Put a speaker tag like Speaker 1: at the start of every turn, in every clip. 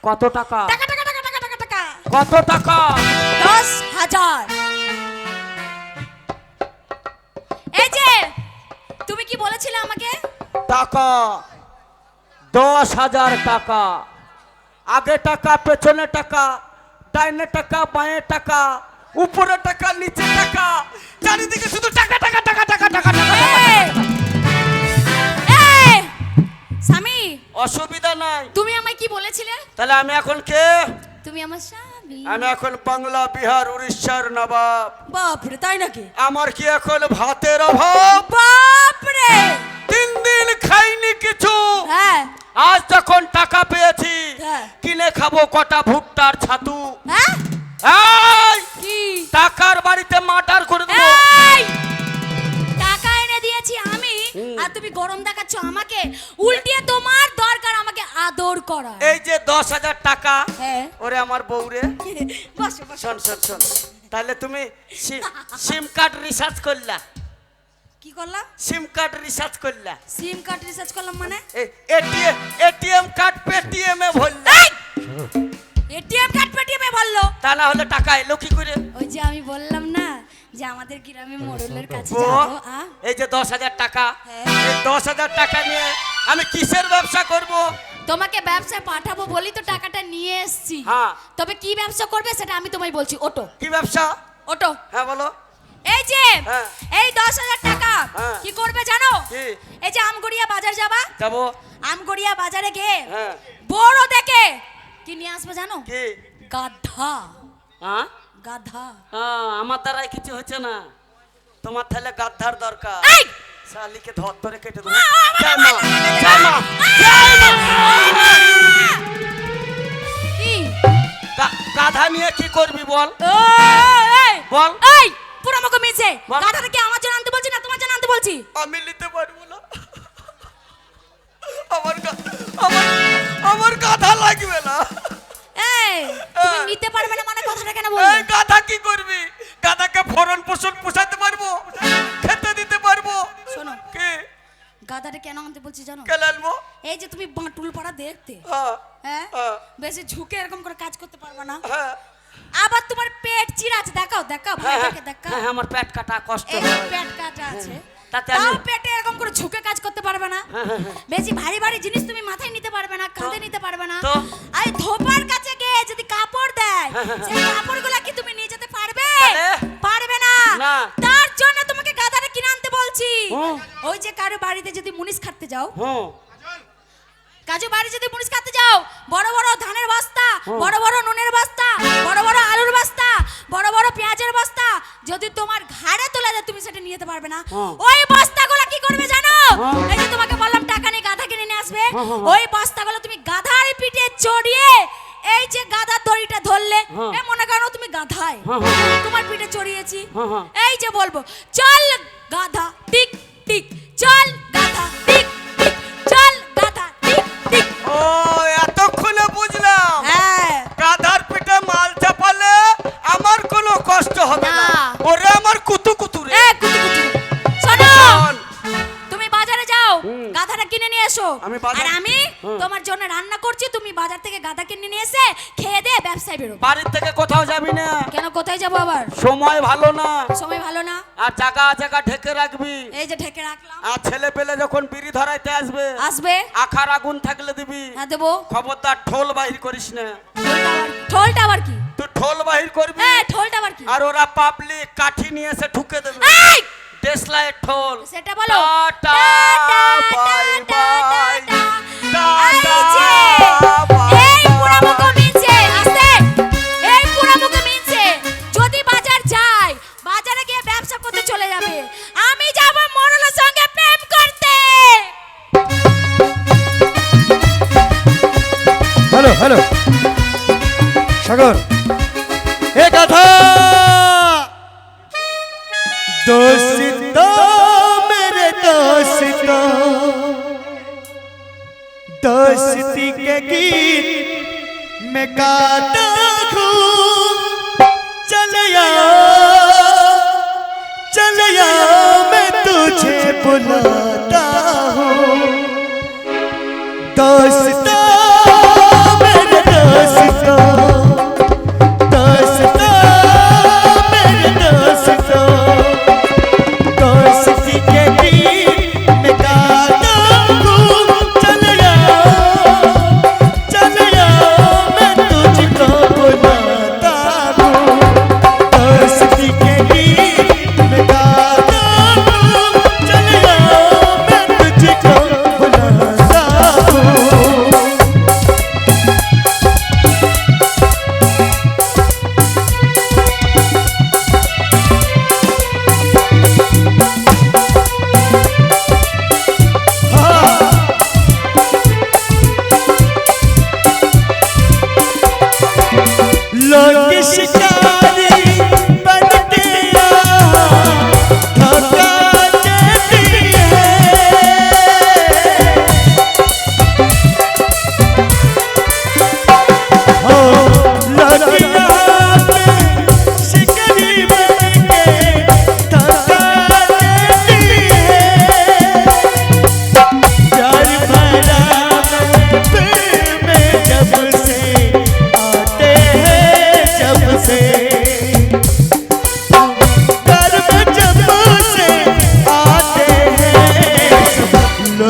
Speaker 1: কত টাকা?
Speaker 2: টাকা টাকা টাকা টাকা টাকা টাকা
Speaker 1: কত টাকা?
Speaker 2: 10,000। এই যে তুমি কি বলেছিলে আমাকে?
Speaker 1: টাকা 10,000 টাকা। আগে টাকা, পেছনে টাকা, ডাইনে টাকা, বাঁয়ে টাকা, উপরে টাকা, নিচে টাকা, চারিদিকে শুধু টাকা টাকা টাকা টাকা টাকা টাকা।
Speaker 2: এই, এই, স্বামী
Speaker 1: অসুবিধা নাই।
Speaker 2: তুমি আমায় কি বলেছিলে?
Speaker 1: তাহলে আমি এখন কে?
Speaker 2: তুমি আমার স্বামী।
Speaker 1: আমি এখন বাংলা, বিহার, উড়িষ্যার নবাব।
Speaker 2: বাপরে, তাই নাকি?
Speaker 1: আমার কি এখন ভাতের অভাব?
Speaker 2: বাপরে,
Speaker 1: 3 দিন খাইনি কিছু।
Speaker 2: হ্যাঁ
Speaker 1: আজ যখন টাকা পেয়েছি,
Speaker 2: হ্যাঁ।
Speaker 1: কিনে খাবো কটা ভুট্টার ছাতু।
Speaker 2: হ্যাঁ
Speaker 1: এই,
Speaker 2: কি?
Speaker 1: টাকার বাড়িতে মার্ডার করে দেবো।
Speaker 2: এই, টাকা এনে দিয়েছি আমি, আর তুমি গরম দেখাচ্ছ আমাকে। উল্টিয়ে তোমার দরকার আমাকে আদর করা।
Speaker 1: এই যে 10,000 টাকা,
Speaker 2: হ্যাঁ
Speaker 1: ওরে আমার বউরে।
Speaker 2: বসো বসো।
Speaker 1: শোন শোন শোন, তাহলে তুমি সিম কার্ড রিচার্জ করলা?
Speaker 2: কি করলাম?
Speaker 1: সিম কার্ড রিচার্জ করলা?
Speaker 2: সিম কার্ড রিচার্জ করলাম মানে?
Speaker 1: এটিএম কার্ড পেটিএম এ ভরলা?
Speaker 2: এটিএম কার্ড পেটিএম এ বললো।
Speaker 1: তা না হলে টাকা এলো কি করে?
Speaker 2: ওই যে আমি বললাম না যে আমাদের গ্রামে মোড়লের কাছে
Speaker 1: ও,
Speaker 2: যাবো।
Speaker 1: এই যে 10,000 টাকা,
Speaker 2: হ্যাঁ।
Speaker 1: এই 10,000 টাকা নিয়ে আমি কিসের ব্যবসা করব?
Speaker 2: তোমাকে ব্যবসায় পাঠাবো বলি তো টাকাটা নিয়ে এসেছি।
Speaker 1: হ্যাঁ।
Speaker 2: তবে কি ব্যবসা করবে সেটা আমি তোমায় বলছি। ওটো
Speaker 1: কি ব্যবসা?
Speaker 2: ওটো।
Speaker 1: হ্যাঁ বলো।
Speaker 2: এই যে
Speaker 1: হ্যাঁ।
Speaker 2: এই 10,000 টাকা
Speaker 1: হ্যাঁ।
Speaker 2: কি করবে জানো?
Speaker 1: কি?
Speaker 2: এই যে আমগড়িয়া বাজার যাবা,
Speaker 1: যাবো।
Speaker 2: আমগড়িয়া বাজারে গিয়ে
Speaker 1: হ্যাঁ।
Speaker 2: বড় দেখে কি নিয়ে আসবে জানো?
Speaker 1: কি?
Speaker 2: গাধা।
Speaker 1: হ্যাঁ,
Speaker 2: গাধা।
Speaker 1: আমার দ্বারাই কিছু হচ্ছে না, তোমার তাহলে গাদ্ধার দরকার।
Speaker 2: এই!
Speaker 1: শালিকে ধর ধরে কেটে দেবো। জয় মা, জয় মা, জয় মা।
Speaker 2: কি?
Speaker 1: গাধা নিয়ে কি করবি বল?
Speaker 2: এই!
Speaker 1: বল।
Speaker 2: এই! পুরো আমাকে মিছে।
Speaker 1: বল।
Speaker 2: গাধাটা কি আমার জন্য আনতে বলছি না তোমার জন্য আনতে বলছি?
Speaker 1: আমি নিতে পারবো না, আমার গাধা লাগবে না।
Speaker 2: এই! তুমি নিতে পারবে না মানে কথাটা কেন বললে?
Speaker 1: এই গাধা কি করবি? গাধাকে ভরণ পোষণ পোষাতে পারবো, খেতে দিতে পারবো।
Speaker 2: শোনো,
Speaker 1: কি?
Speaker 2: গাধাটা কেন আনতে বলছি জানো?
Speaker 1: কেন আনবো?
Speaker 2: এই যে তুমি বাঁটুল পাড়া দেখতে,
Speaker 1: হ্যাঁ,
Speaker 2: হ্যাঁ,
Speaker 1: হ্যাঁ,
Speaker 2: বেশি ঝুঁকে এরকম করে কাজ করতে পারবে না।
Speaker 1: হ্যাঁ,
Speaker 2: আবার তোমার পেট চিরা আছে, দেখাও দেখাও
Speaker 1: হ্যাঁ,
Speaker 2: ভাইটাকে দেখাও।
Speaker 1: হ্যাঁ, আমার পেট কাটা কষ্ট
Speaker 2: এই
Speaker 1: হয়।
Speaker 2: পেট কাটা আছে,
Speaker 1: তাতে
Speaker 2: তাও
Speaker 1: আমি-
Speaker 2: পেটে এরকম করে ঝুঁকে কাজ করতে পারবে না। বেশি ভারী ভারী জিনিস তুমি মাথায় নিতে পারবে না, কাঁধে নিতে পারবে না।
Speaker 1: তো?
Speaker 2: আর ধোপার কাছে গিয়ে যদি কাপড় দেয়, সেই কাপড়গুলো কি তুমি নিয়ে যেতে পারবে?
Speaker 1: তাহলে?
Speaker 2: পারবে না।
Speaker 1: না।
Speaker 2: তার জন্য তোমাকে গাধাটা কিনে আনতে বলছি।
Speaker 1: হুম।
Speaker 2: ওই যে কারো বাড়িতে যদি মুনিশ খাটতে যাও,
Speaker 1: হুম,
Speaker 2: কাজু বাড়ি যদি মুনিশ খাটতে যাও, বড় বড় ধানের বস্তা, বড় বড় নুনের বস্তা, বড় বড় আলুর বস্তা, বড় বড় পেঁয়াজের বস্তা যদি তোমার ঘাড়ে তোলা যায় তুমি সেটা নিয়ে যেতে পারবে না। ওই বস্তাগুলো কি করবে জানো? এই যে তোমাকে বললাম টাকা নিয়ে গাধা কিনে নিয়ে আসবে, ওই বস্তাগুলো তুমি গাধার পিঠে চড়িয়ে এই যে গাধার দড়িটা ধরলে, এ মনে করো তুমি গাধায়, তোমার পিঠে চড়িয়েছি, এই যে বলবো চল গাধা টিক টিক, চল গাধা টিক টিক, চল গাধা টিক টিক।
Speaker 1: ও এতক্ষণে বুঝলাম,
Speaker 2: হ্যাঁ
Speaker 1: গাধার পিঠে মাল চাপালে আমার কোনো কষ্ট হবে না।
Speaker 2: না।
Speaker 1: ওরে আমার কুতু কুতু রে।
Speaker 2: এ কুতু কুতু, শোনো,
Speaker 1: শোন।
Speaker 2: তুমি বাজারে যাও, গাধাটা কিনে নিয়ে এসো।
Speaker 1: আমি বাজার-
Speaker 2: আর আমি তোমার জন্য রান্না করছি, তুমি বাজার থেকে গাধা কিনে নিয়ে এসে খেয়ে দিয়ে ব্যবসায় বেরো।
Speaker 1: বাড়ির থেকে কোথাও যাবি না,
Speaker 2: কেন, কোথায় যাবো আবার?
Speaker 1: সময় ভালো না,
Speaker 2: সময় ভালো না।
Speaker 1: আর জায়গা জায়গা ঢেকে রাখবি।
Speaker 2: এই যে ঢেকে রাখলাম,
Speaker 1: আর ছেলে পেলে যখন বিড়ি ধরাইতে আসবে,
Speaker 2: আসবে,
Speaker 1: আখার আগুন থাকলে দিবি।
Speaker 2: হ্যাঁ দেবো।
Speaker 1: খবরদার ঠোল বাহির করিস না।
Speaker 2: ঠোলটা আবার কি?
Speaker 1: তুই ঠোল বাহির করবি,
Speaker 2: ঠোলটা আবার কি?
Speaker 1: আর ওরা পাবলিক কাঠি নিয়ে এসে ঠুকে দেবে।
Speaker 2: এই!
Speaker 1: দেশলাইয়ের ঠোল।
Speaker 2: সেটা বলো।
Speaker 1: টাটা, বাই বাই, টাটা,
Speaker 2: এই যে,
Speaker 1: বাই
Speaker 2: এই পুরামুখো
Speaker 1: বাই।
Speaker 2: মিনছে, আস্তে, এই পুরামুখো মিনছে। যদি বাজার যায়, বাজারে গিয়ে ব্যবসা করতে চলে যাবে, আমি যাব মোড়লের সঙ্গে প্রেম করতে।
Speaker 3: হ্যালো হ্যালো সাগর, এ কথা दोस्ता मेरे दोस्ता, दोस्ती के गीत मैं गाता हूँ। चलिया मैं तुझे बुलाता हूँ। दोस्ता मेरे दोस्ता,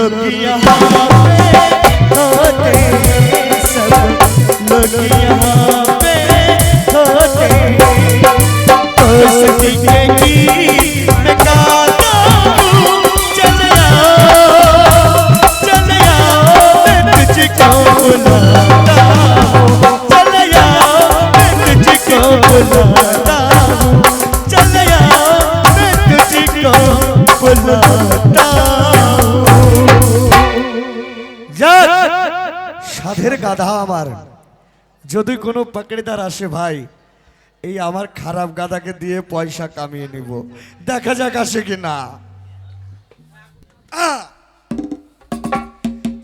Speaker 3: लोग यहाँ पे होते सब लोग यहाँ पे होते दोस्ती के गीत में गाता हूँ चल आओ मैं तुझको बुलाता हूँ चल आओ मैं तुझको बुलाता हूँ चल आओ मैं तुझको बुलाता সাধের গাধা আমার যদি কোনো পাকড়িদার আসে ভাই এই আমার খারাপ গাধাকে দিয়ে পয়সা কামিয়ে নিব দেখা যাক আসে কিনা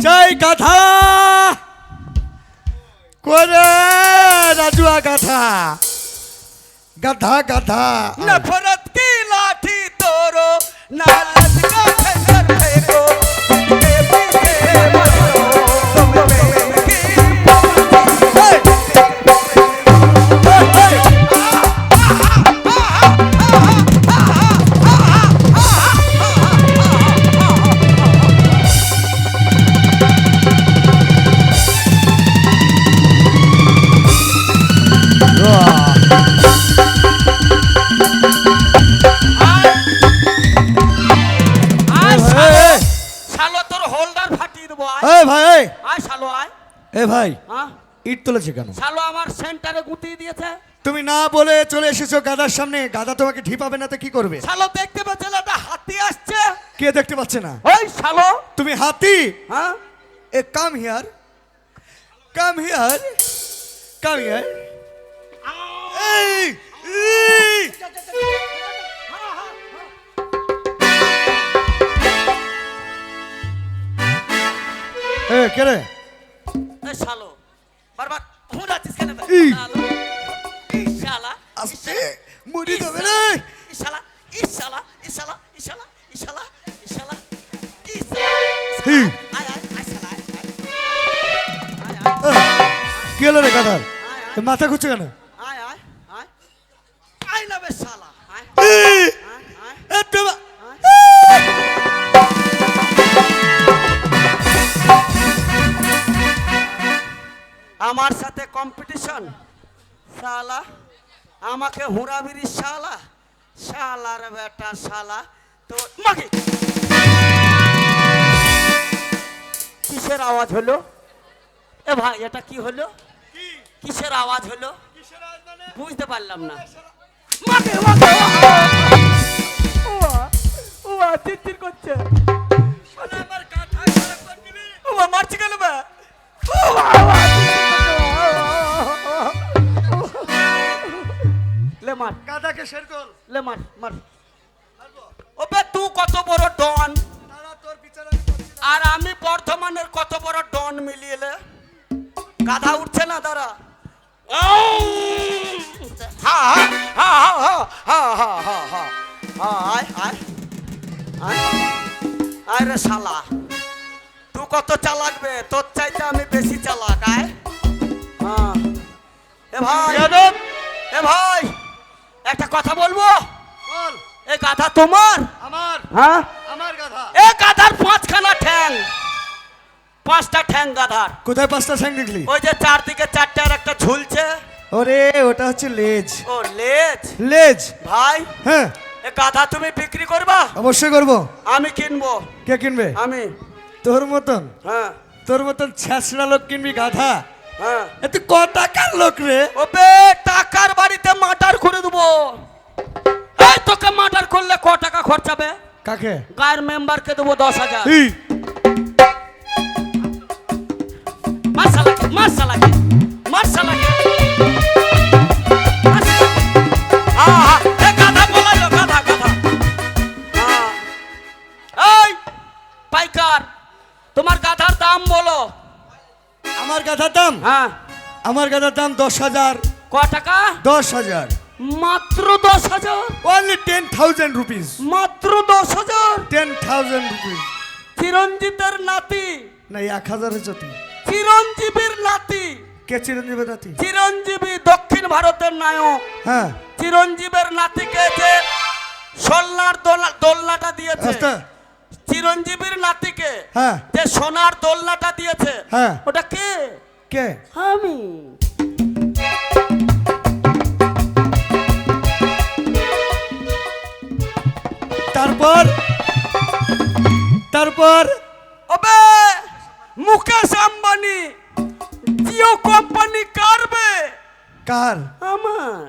Speaker 3: জয় গাধা কোরে রাজুয়া গাধা গাধা গাধা
Speaker 1: नफरत की लाठी तोड़ो नालत का खंजर फेंको के पीछे मरो तुम प्रेम की শালো তোর হোল্ডার ফাটিয়ে দেবো
Speaker 3: এই ভাই এই
Speaker 1: আয় শালো আয়
Speaker 3: এ ভাই
Speaker 1: হ্যাঁ
Speaker 3: ইট তুলেছে কেন
Speaker 1: শালো আমার সেন্টারে গুটিয়ে দিয়েছে
Speaker 3: তুমি না বলে চলে এসেছো গাধার সামনে গাধা তোমাকে ঠিপাবে না তো কি করবে
Speaker 1: শালো দেখতে পাচ্ছে একটা হাতি আসছে
Speaker 3: কে দেখতে পাচ্ছে না
Speaker 1: ওই শালো
Speaker 3: তুমি হাতি
Speaker 1: হ্যাঁ
Speaker 3: এ come here come here come here এই এই এ কে রে
Speaker 1: এই শালো বারবার হুঁড়াচ্ছিস কেন বে?
Speaker 3: ই।
Speaker 1: শালো, ই শালা,
Speaker 3: আস্তে মুড়ি দেবে রে
Speaker 1: ই শালা, ই শালা, ই শালা, ই শালা, ই শালা, ই শালা, ই শালা, ই
Speaker 3: হি।
Speaker 1: শালা। আয়, আয়, আয় শালা, আয়, আয়। আয়, আয়,
Speaker 3: কি হলো রে গাধার এ মাথা ঘুরছে কেন
Speaker 1: আয়, আয়, আয়। আয় না বে শালা, আয়,
Speaker 3: এই,
Speaker 1: আয়, আয়,
Speaker 3: এ তোমা
Speaker 1: আমার সাথে কম্পিটিশন শালা আমাকে হুঁড়াবিরি শালা শালার বেটা শালা তো মাকে কিসের আওয়াজ হলো এ ভাই এটা কি হলো কিসের আওয়াজ হলো বুঝতে পারলাম না মাকে মাকে ও চিৎচির করছে আমার কাঁথা খারাপ করে দিলি ও মারছি কেন বে ले मार
Speaker 3: গাধাকে শের কর
Speaker 1: ले मार मार ওবে তুই কত বড় ডন
Speaker 3: তারা তোর বিচার আমি করছি না।
Speaker 1: আর আমি বর্ধমানের কত বড় ডন মিলিয়েলে গাধা উঠছে না দাঁড়া হা হা হা হা হা হা হা হা হা আয় আয় আয় আয় রে শালা তুই কত চালাক বে তোর চাইতে আমি বেশি চালাক আয় হ্যাঁ এ ভাই এ ভাই একটা কথা বলবো
Speaker 3: বল
Speaker 1: এ গাধা তোমার
Speaker 3: আমার
Speaker 1: হ্যাঁ
Speaker 3: আমার গাধা
Speaker 1: এ গাধার পাঁচখানা ঠ্যাং পাঁচটা ঠ্যাং গাধার
Speaker 3: কোথায় পাঁচটা ঠ্যাং দেখলি
Speaker 1: ওই যে চারদিকে চারটে আর একটা ঝুলছে
Speaker 3: ওরে ওটা হচ্ছে লেজ
Speaker 1: ও লেজ
Speaker 3: লেজ
Speaker 1: ভাই
Speaker 3: হ্যাঁ
Speaker 1: এ গাধা তুমি বিক্রি করবা
Speaker 3: অবশ্যই করব
Speaker 1: আমি কিনবো
Speaker 3: কে কিনবে
Speaker 1: আমি
Speaker 3: তোর মতন
Speaker 1: হ্যাঁ
Speaker 3: তোর মতন ছ্যাঁচড়া লোক কিনবি গাধা
Speaker 1: হ্যাঁ
Speaker 3: এ তুই ক টাকার লোক রে
Speaker 1: ওবে টাকার বাড়িতে মার্ডার করে দেবো এই তোকে মার্ডার করলে ক টাকা খরচাবে
Speaker 3: কাকে
Speaker 1: গায়ের মেম্বারকে দেবো 10,000
Speaker 3: এই
Speaker 1: মাসালাকে মাসালাকে মাসালাকে গাধা বলাইলো গাধা গাধা এই পাইকার তোমার গাধার দাম বলো
Speaker 3: আমার গাধার দাম
Speaker 1: হ্যাঁ
Speaker 3: আমার গাধার দাম 10,000
Speaker 1: ক টাকা
Speaker 3: 10,000
Speaker 1: মাত্র 10,000
Speaker 3: only 10,000 rupees
Speaker 1: মাত্র 10,000
Speaker 3: 10,000 rupees
Speaker 1: চিরঞ্জিতের নাতি
Speaker 3: না 1,000 হয়েছে তুই
Speaker 1: চিরঞ্জীবীর নাতি
Speaker 3: কে চিরঞ্জীব নাতি
Speaker 1: চিরঞ্জীবী দক্ষিণ ভারতের নায়ক
Speaker 3: হ্যাঁ
Speaker 1: চিরঞ্জীবের নাতিকে যে সোলনার দোলনাটা দিয়েছে
Speaker 3: আচ্ছা
Speaker 1: চিরঞ্জীবীর নাতিকে
Speaker 3: হ্যাঁ।
Speaker 1: যে সোনার দোলনাটা দিয়েছে
Speaker 3: হ্যাঁ।
Speaker 1: ওটা কে?
Speaker 3: কে?
Speaker 1: আমি।
Speaker 3: তারপর তারপর
Speaker 1: ওবে মুকেশ আম্বানি জিও কোম্পানি কারবে
Speaker 3: কার?
Speaker 1: আমার।